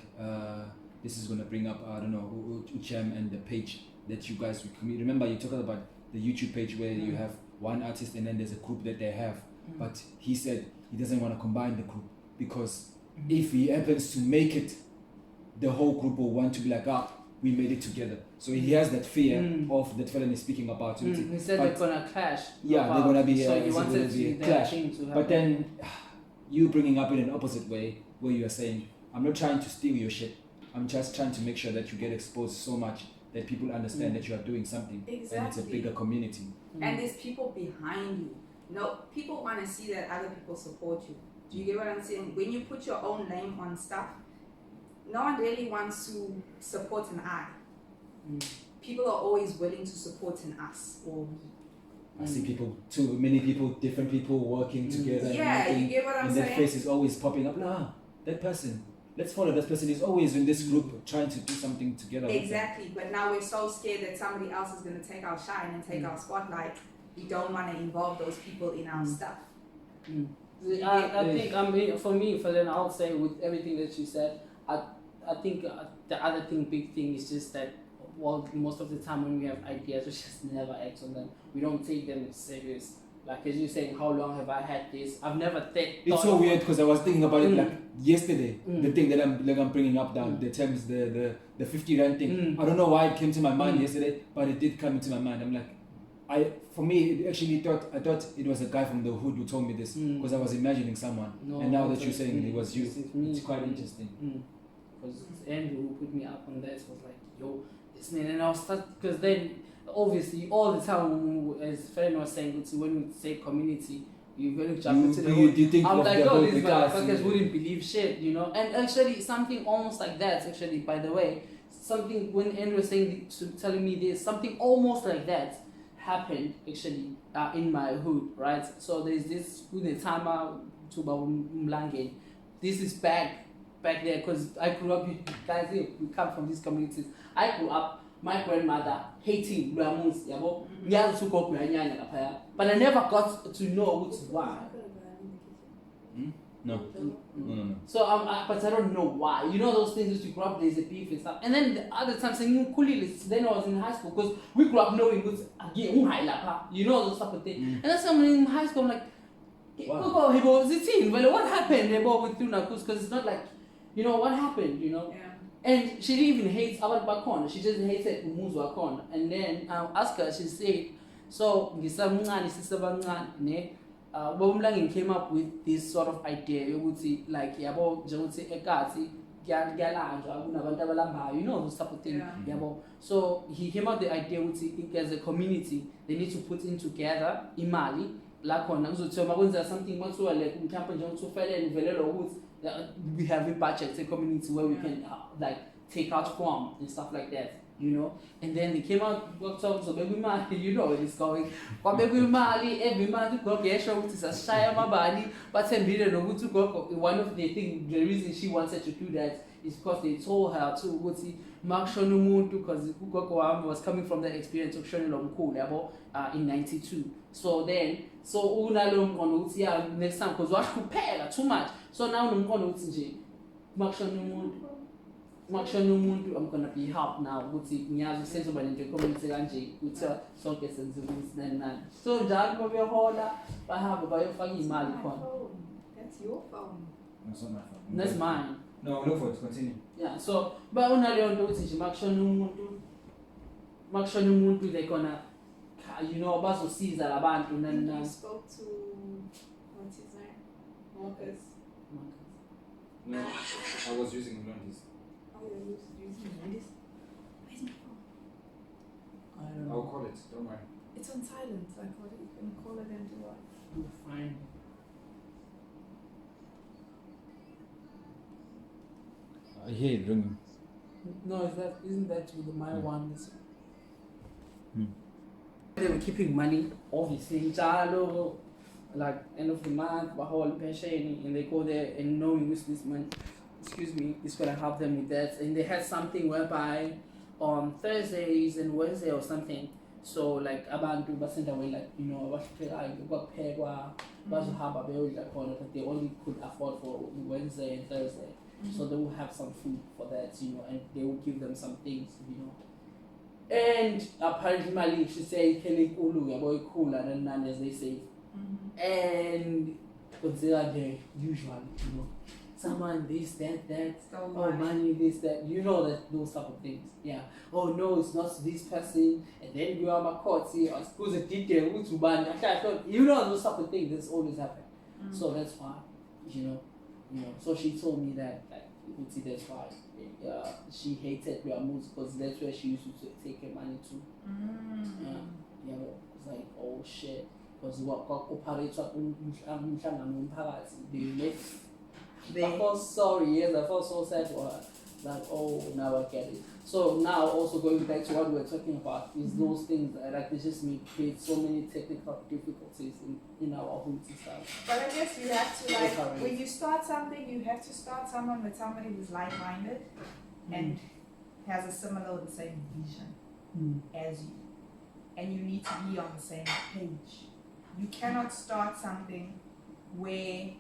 S3: This is going to bring up, I don't know, Uchem and the page that you guys remember. You talked about the YouTube page where you have one artist and then there's a group that they have. But he said he doesn't want to combine the group because if he happens to make it, the whole group will want to be like, we made it together. So he has that fear of that fellow is speaking about.
S2: He said they're gonna clash.
S3: Yeah, they're gonna be
S2: so he wanted
S3: a clash. But then you bringing up in an opposite way where you are saying, I'm not trying to steal your shit. I'm just trying to make sure that you get exposed so much that people understand that you are doing something.
S1: Exactly.
S3: And it's a bigger community.
S1: And there's people behind you. No, people want to see that other people support you. Do you get what I'm saying? When you put your own name on stuff, no one really wants to support an I. People are always willing to support an us or we.
S3: I see people, too many people, different people working together.
S1: Yeah,
S3: and
S1: you get what I'm
S3: and
S1: saying?
S3: their face is always popping up. That person. Let's follow that person. Is always in this group trying to do something together.
S1: Exactly, but now we're so scared that somebody else is going to take our shine and take our spotlight. We don't want to involve those people in our stuff.
S2: I think for then I'll say with everything that you said, I think the other big thing is just that, well, most of the time when we have ideas, we just never act on them. We don't take them serious. Like as you're saying, how long have I had this? I've never thought.
S3: It's so weird because I was thinking about it like yesterday. The thing that I'm bringing up down, the terms, the 50 rand thing. I don't know why it came to my mind yesterday, but it did come into my mind. I'm like, for me, I thought it was a guy from the hood who told me this because I was imagining someone. And now that you're saying it was you, it's quite interesting.
S2: Because Andrew who put me up on this was like, yo, this man, and I was because then obviously all the time, as Fred was saying, when we say community, you're going to jump into the hood.
S3: You think
S2: I'm
S3: of
S2: like,
S3: the
S2: oh,
S3: whole
S2: these
S3: class,
S2: motherfuckers wouldn't believe shit, you know. And actually, something almost like that, actually, by the way, something when Andrew was saying, telling me this, something almost like that happened actually in my hood, right? So there's this Tama Tuba Mlange. This is back there because I grew up, guys, we come from these communities. I grew up, my grandmother hating Blamus, but I never got to know why.
S3: No.
S2: So but I don't know why. You know those things that you grew up, there's a beef and stuff. And then the other time saying then I was in high school because we grew up knowing what's again, you know those type of things. And then someone in high school, I'm like, wow. What happened with you now? Because it's not like, you know, what happened, you know?
S1: Yeah.
S2: And she didn't even hate our Bakon, she just hated Umuzwakon. And then I asked her, she said, so Bomlangi came up with this sort of idea, you would see, like, you know, those type of thing. So he came up with the idea, would see, as a community, they need to put in together imali, like on something we have a budget, a community where we can like take out from and stuff like that. You know, and then they came out, worked out, so baby Mali, you know where it's going. But baby Mali, every man to go get show with a shy my body, but 10 billion or to go. One of the things, the reason she wanted to do that is because they told her to go see Mark Shonumuntu because Kukoko was coming from the experience of Shonulong Cool in 92. So then, Unalum on Utia next time because wash prepare too much. So now I'm going to Mark Shonumuntu. I'm gonna be helped now. Ngiyazi senzoba lento community kanje ukuthi sonke senze ukuthi nani. So njalo babehola bahambe bayofaka imali khona.
S1: That's your phone.
S3: That's not my phone.
S2: That's mine.
S3: No, look for it. Continue.
S2: Yeah. So but unaleyo nto ukuthi nje makshona umuntu they're gonna, you know, bazosiza labantu nani.
S1: You spoke to what's his name? Marcus.
S3: No, I was using Blondie's.
S1: Oh, you're using this? Where's my phone?
S2: I don't know.
S3: I'll call it, don't worry.
S1: It's on silent. Like, what are you going to call it and do what?
S2: Fine.
S3: I hear it ringing.
S2: No, isn't that with my one? They were keeping money, obviously, like end of the month, whole pension, and they go there and knowing which this month, is gonna help them with that. And they had something whereby on Thursdays and Wednesday or something. So like abantu basenda way, like, you know, but they only could afford for Wednesday and Thursday. So they will have some food for that, you know, and they will give them some things, you know. And apparently Mali, she said, cool, and then as they say. And consider the usual, you know, someone this, that,
S1: So
S2: oh money, this, that, you know, that those type of things. Yeah. Oh no, it's not this person, and then you are my court, see, or school's a detail, you know, those type of things that's always happen. So that's why, you know. So she told me that, like, you could see that's why she hated Ramos because that's where she used to take her money to. Yeah, it's like, oh shit. because operates umhlangano womphakathi. They left.
S1: They-
S2: I felt sorry, yes, I felt so sad for her. Like, oh, now I get it. So now also going back to what we were talking about is those things that like they just create so many technical difficulties in our home stuff.
S1: But I guess you have to like when you start something, you have to start someone with somebody who's like-minded and has a similar or the same vision as you, and you need to be on the same page. You cannot start something where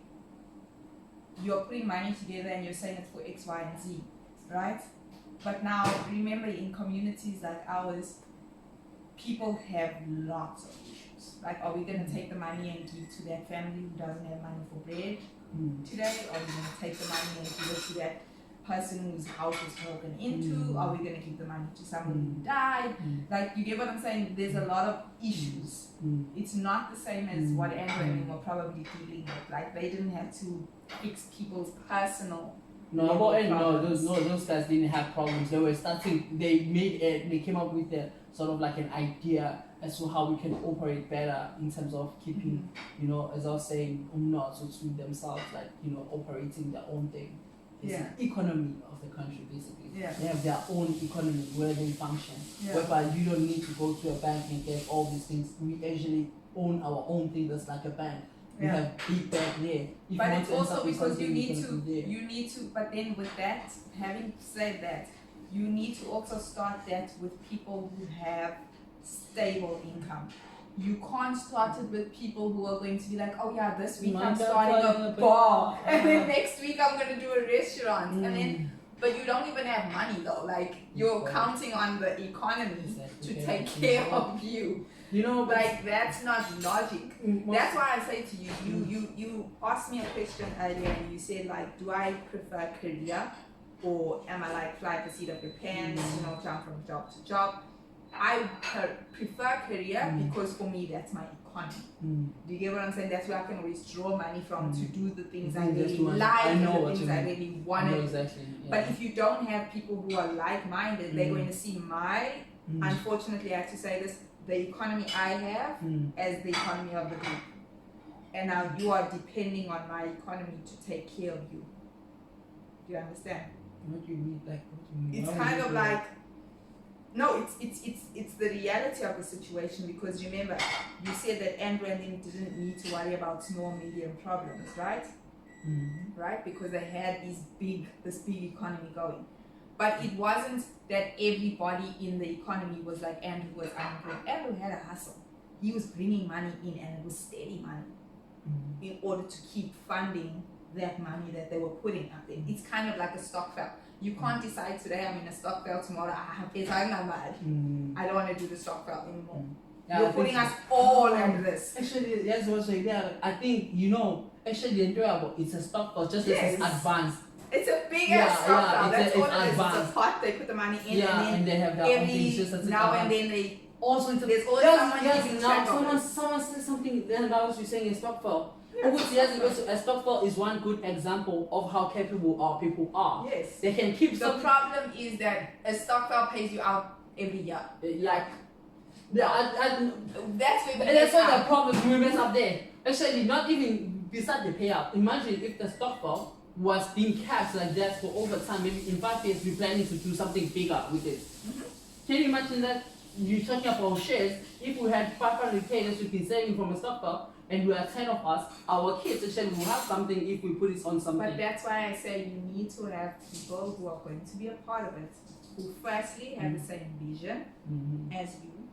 S1: you're putting money together and you're saying it's for X, Y, and Z, right? But now remember, in communities like ours, people have lots of issues. Like, are we going to take the money and give to that family who doesn't have money for bread today? Are we going to take the money and give it to that person whose house was broken into? Are we going to give the money to somebody who died? Like, you get what I'm saying? There's a lot of issues. It's not the same as what Andrew and me were probably dealing with. Like, they didn't have to fix people's personal
S2: those guys didn't have problems. They were starting. They came up with a sort of like an idea as to how we can operate better in terms of keeping, as I was saying, not to themselves, like operating their own thing. It's an economy of the country, basically.
S1: Yeah.
S2: They have their own economy where they function.
S1: Yeah.
S2: Whereby you don't need to go to a bank and get all these things. We actually own our own thing that's like a bank. We have big bank there.
S1: But it's also because you need to, but then with that, having said that, you need to also start that with people who have stable income. You can't start it with people who are going to be like, oh yeah, this week I'm starting a bar, and then next week I'm going to do a restaurant, and then, but you don't even have money though. Like, you're counting on the economy to take care of you. Like, that's not logic. That's why I say to you, you asked me a question earlier and you said like, do I prefer career or am I like fly the seat of your pants, jump from job to job? I prefer career because for me that's my economy. Do you get what I'm saying? That's where I can always draw money from to do the things I really like and the things I really wanted.
S2: Exactly. Yeah.
S1: But if you don't have people who are like-minded, they're going to see unfortunately I have to say this, the economy I have as the economy of the group. And now you are depending on my economy to take care of you. Do you understand?
S2: What do you mean? Like, what do you mean?
S1: It's kind of like, no, it's the reality of the situation, because remember, you said that Andrew and them didn't need to worry about small, medium problems, right? Right? Because they had this big economy going. But it wasn't that everybody in the economy was like Andrew was unemployed. Andrew had a hustle. He was bringing money in, and it was steady money in order to keep funding that money that they were putting up there. It's kind of like a stokvel. You can't decide today I'm in a stokvel, tomorrow I don't want to do the stokvel anymore. You're putting us all under this.
S2: Actually, that's also I think actually the enjoyable it's a stokvel just as it's advanced.
S1: It's a big ass stokvel. That's all it is.
S2: Advanced.
S1: It's a pot. They put the money in,
S2: and they have their own things. Just
S1: now and then they
S2: also
S1: there's always someone keeping track of it.
S2: Someone said something then about what you're saying in stokvel. A stokvel is one good example of how capable our people are.
S1: Yes.
S2: They can keep
S1: the problem is that a stokvel pays you out every year. That's
S2: why the problem we mess up there. Actually, not even beside the payout. Imagine if the stokvel was being capped like that for over time. Maybe in 5 years we're planning to do something bigger with it. Can you imagine that? You're talking about shares. If we had 500k that we've been saving from a stokvel, and we are 10 of us, our kids actually will have something if we put it on something.
S1: But that's why I say you need to have people who are going to be a part of it, who firstly have the same vision as you,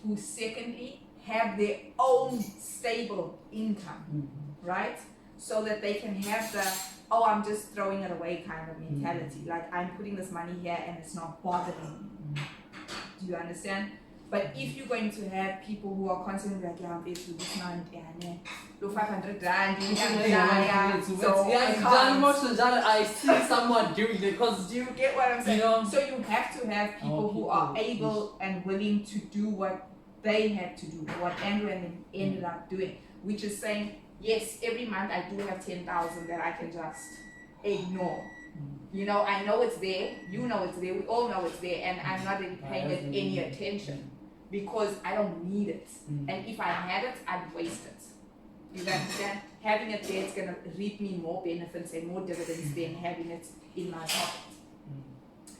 S1: who secondly have their own stable income, right? So that they can have the, I'm just throwing it away kind of mentality. Like, I'm putting this money here and it's not bothering me. Do you understand? But if you're going to have people who are constantly like, I'm faced with this month, do 500 rand,
S2: I see someone doing it because
S1: do you get what I'm saying? So you have to have people who are able and willing to do what they had to do, what Andrew and them ended up doing, which is saying, yes, every month I do have 10,000 that I can just ignore. I know it's there, you know it's there, we all know it's there, and I'm not really paying it any attention. because I don't need it. And if I had it, I'd waste it. You understand? Having it there, it's going to reap me more benefits and more dividends than having it in my pocket.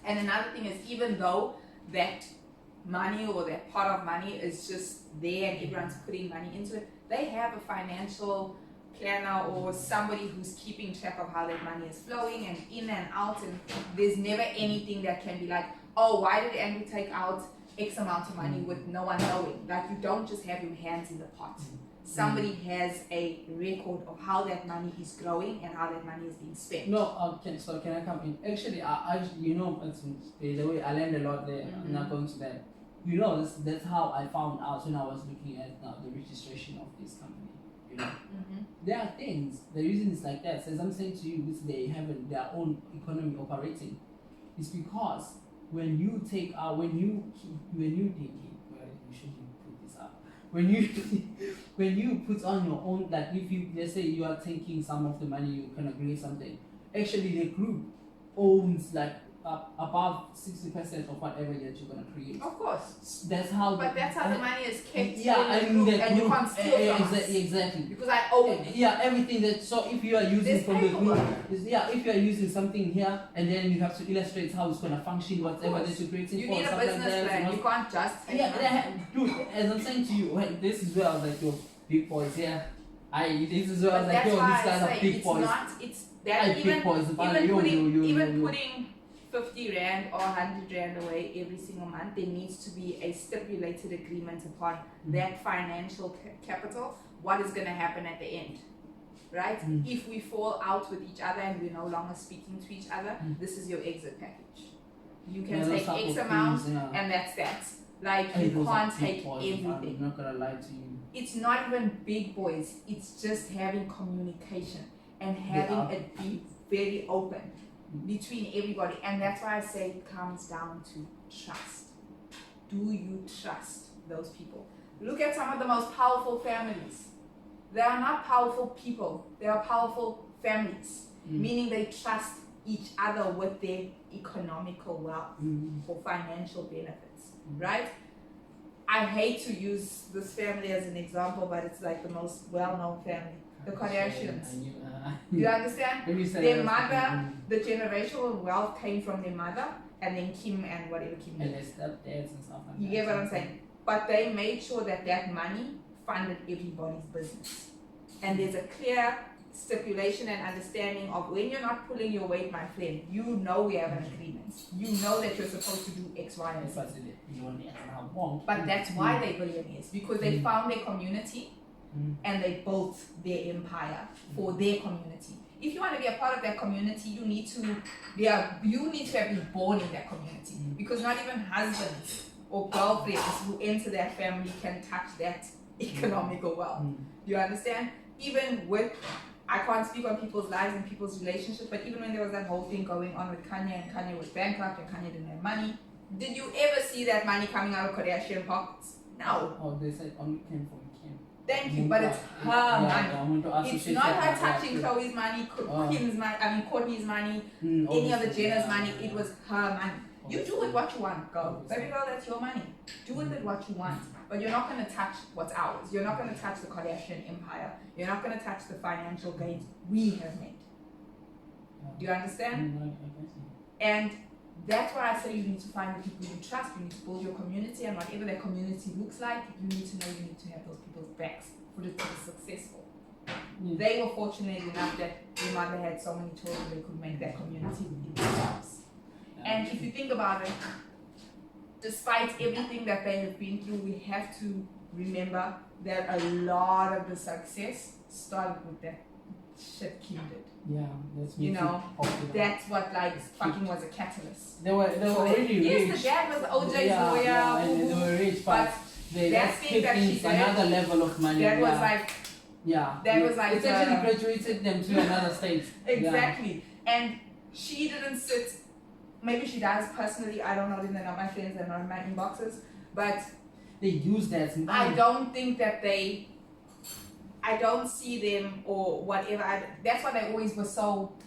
S1: And another thing is, even though that money or that pot of money is just there and everyone's putting money into it, they have a financial planner or somebody who's keeping track of how that money is flowing and in and out, and there's never anything that can be like, oh, why did Andrew take out X amount of money with no one knowing? Like, you don't just have your hands in the pot. Somebody has a record of how that money is growing and how that money is being spent.
S2: No, can I come in? Actually, I you know, the way I learned a lot there. I'm not going to that. You know, that's how I found out when I was looking at the registration of this company. You know, there are things. The reason it's like that, as I'm saying to you, is they have their own economy operating. It's because when you take out, when you when you put on your own, like if you, let's say you are taking some of the money, you can agree something. Actually, the group owns like above 60% of whatever that you're gonna create.
S1: Of course.
S2: That's how.
S1: But that's how the money is kept.
S2: Yeah,
S1: in the group, and you can't steal from us.
S2: Exactly.
S1: Because I own it.
S2: Yeah, everything that. So if you are using
S1: There's
S2: from the group,
S1: paperwork.
S2: if you are using something here, and then you have to illustrate how it's gonna function, whatever that you're creating
S1: You
S2: for.
S1: need a
S2: something
S1: business
S2: like that,
S1: plan. You can't just take money.
S2: Dude, as I'm saying to you, this is where I was like, yo, big boys, yeah. This is where I was
S1: But
S2: like,
S1: that's
S2: yo,
S1: why
S2: these guys
S1: I
S2: are
S1: say
S2: big
S1: it's
S2: boys.
S1: not. It's that
S2: Big boys.
S1: putting 50 rand or 100 rand away every single month, there needs to be a stipulated agreement upon that financial capital, what is going to happen at the end, right? If we fall out with each other and we're no longer speaking to each other, this is your exit package. You can take X amount and that's that. Like, you can't take everything.
S2: I'm not going to lie to you.
S1: It's not even big boys, it's just having communication and having it be very open between everybody. And that's why I say it comes down to trust. Do you trust those people? Look at some of the most powerful families. They are not powerful people, they are powerful families, meaning they trust each other with their economical wealth for financial benefits, right? I hate to use this family as an example, but it's like the most well-known family, the Kardashians. You understand? Their mother, the generational wealth came from their mother, and then Kim and whatever Kim
S2: and
S1: did.
S2: their stepdads and stuff like that.
S1: You get what I'm saying? But they made sure that that money funded everybody's business. And there's a clear stipulation and understanding of when you're not pulling your weight, my friend, you know we have an agreement. You know that you're supposed to do X, Y, and Z. But that's why they're billionaires, because they found their community and they built their empire for their community. If you want to be a part of that community, you need to have been born in that community, because not even husbands or girlfriends who enter that family can touch that economical wealth. Do you understand? Even with, I can't speak on people's lives and people's relationships, but even when there was that whole thing going on with Kanye, and Kanye was bankrupt and Kanye didn't have money, did you ever see that money coming out of Kardashian pockets? No.
S2: Oh, they said only came from Kim.
S1: Thank you, but it's her money. It's not her touching Chloe's money, Kim's money, Courtney's money, any of the Jenner's money. It was her money. You do with what you want, girl. Baby girl, that's your money. Do with it what you want. But you're not going to touch what's ours. You're not going to touch the Kardashian empire. You're not going to touch the financial gains we have made. Do you understand? And that's why I say you need to find the people you trust. You need to build your community, and whatever that community looks like, you need to know you need to have those people's backs for it to be successful. They were fortunate enough that their mother had so many children they could make that community themselves. And if you think about it, despite everything that they have been through, we have to remember that a lot of the success started with that shit Kim did.
S2: Yeah, that's
S1: you know, that's what like fucking was a catalyst.
S2: They were already rich.
S1: Yes, the dad was OJ's lawyer,
S2: and they were rich, but
S1: that thing that she did,
S2: another level of money.
S1: That was like, that was like,
S2: it actually graduated them to another state.
S1: Exactly, and she didn't sit. Maybe she does personally. I don't know. They're not my friends. They're not in my inboxes. But
S2: they use that.
S1: I don't think that I don't see them or whatever. That's why they always were so.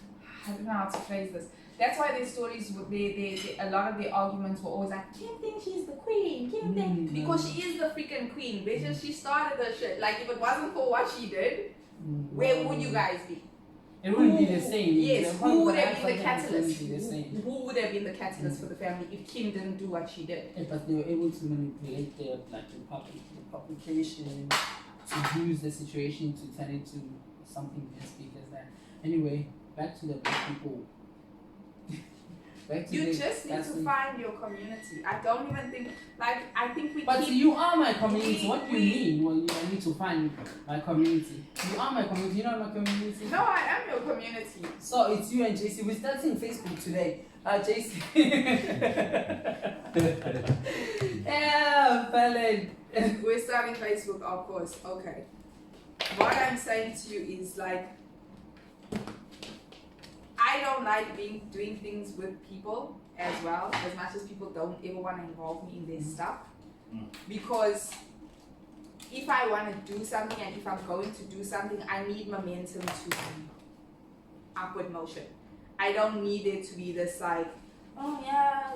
S1: I don't know how to phrase this. That's why their stories, a lot of their arguments were always like, Kim thinks she's the queen, Kim thinks, because she is the freaking queen. Bitches, she started the shit. Like, if it wasn't for what she did, where would you guys be?
S2: It wouldn't be the same.
S1: Yes, who would have been the
S2: It wouldn't
S1: catalyst?
S2: be the same.
S1: Who would have been the catalyst for the family if Kim didn't do what she did?
S2: Yeah, but they were able to manipulate the publication, to use the situation to turn it to something as big as that. Anyway, back to the black people.
S1: You just need to find your community. I don't even think, like, I think we
S2: But
S1: keep,
S2: you are my community. What do you
S1: we-
S2: mean when I need to find my community? You are my community. You're not my community.
S1: No, I am your community.
S2: So it's you and JC. We're starting Facebook today. JC. Yeah, Fallon.
S1: We're starting Facebook, of course. Okay. What I'm saying to you is like, I don't like doing things with people as well, as much as people don't ever want to involve me in their stuff. Because if I want to do something and if I'm going to do something, I need momentum to be upward motion. I don't need it to be this like, oh yeah,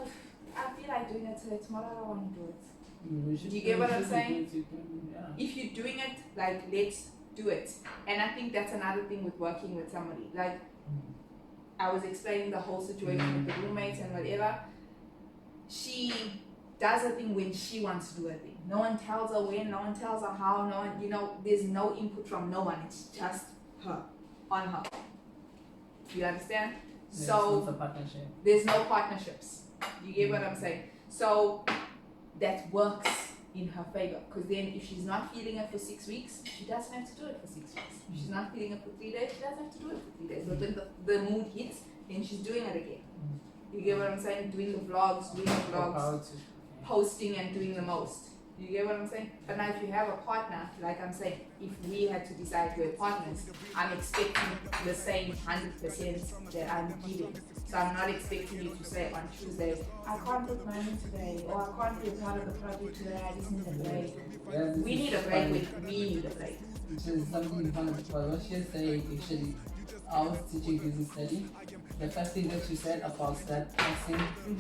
S1: I feel like doing it today, tomorrow I don't want to do it. Do you get what I'm saying?
S2: Yeah.
S1: If you're doing it, like, let's do it. And I think that's another thing with working with somebody. Like, I was explaining the whole situation with the roommates and whatever. She does a thing when she wants to do a thing. No one tells her when, no one tells her how, no one, there's no input from no one. It's just her, on her. You understand?
S2: Yeah,
S1: So
S2: it's a partnership.
S1: there's no partnerships. You get what I'm saying? So that works in her favor, because then if she's not feeling it for 6 weeks, she doesn't have to do it for 6 weeks. If she's not feeling it for 3 days, she doesn't have to do it for 3 days. But when the mood hits, then she's doing it again. You get what I'm saying? Doing the vlogs, posting and doing the most. You get what I'm saying? But now if you have a partner, like I'm saying, if we had to decide we're partners, I'm expecting the same 100% that I'm giving. So I'm not expecting you to say on Tuesday, I can't put money today, or I can't be a part of the project today, I just need a break.
S2: Yeah,
S1: We need a break when we need a break.
S2: Which is something fun about what she said. Actually, I was teaching business study. The first thing that she said about that person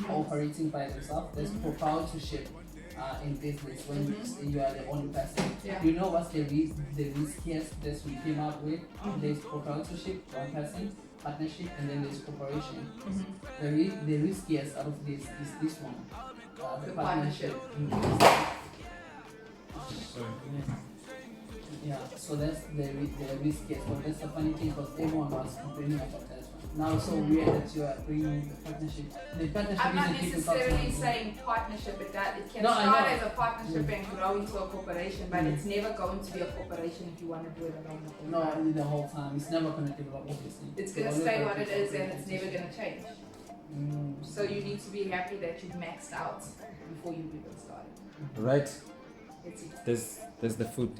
S2: operating by themselves, there's proprietorship in business when you are the only person.
S1: Yeah.
S2: You know what's the riskiest that we came up with? There's proprietorship, one person, partnership, and then there's corporation. The riskiest out of this is this one, the partnership. Yeah, so that's the riskiest, but that's the funny thing because everyone was complaining about that one. Now it's so weird that you are bringing the partnership. The partnership
S1: I'm not
S2: isn't
S1: necessarily saying partnership, it can
S2: No, I
S1: start
S2: know.
S1: as a partnership and grow into a corporation, but it's never going to be a corporation if you want to do it alone.
S2: No, the whole time. It's never going to develop, obviously.
S1: It's going to stay what it is and it's never going to change. So you need to be happy that you've maxed out before you even started.
S3: Right.
S1: That's it.
S3: There's the food.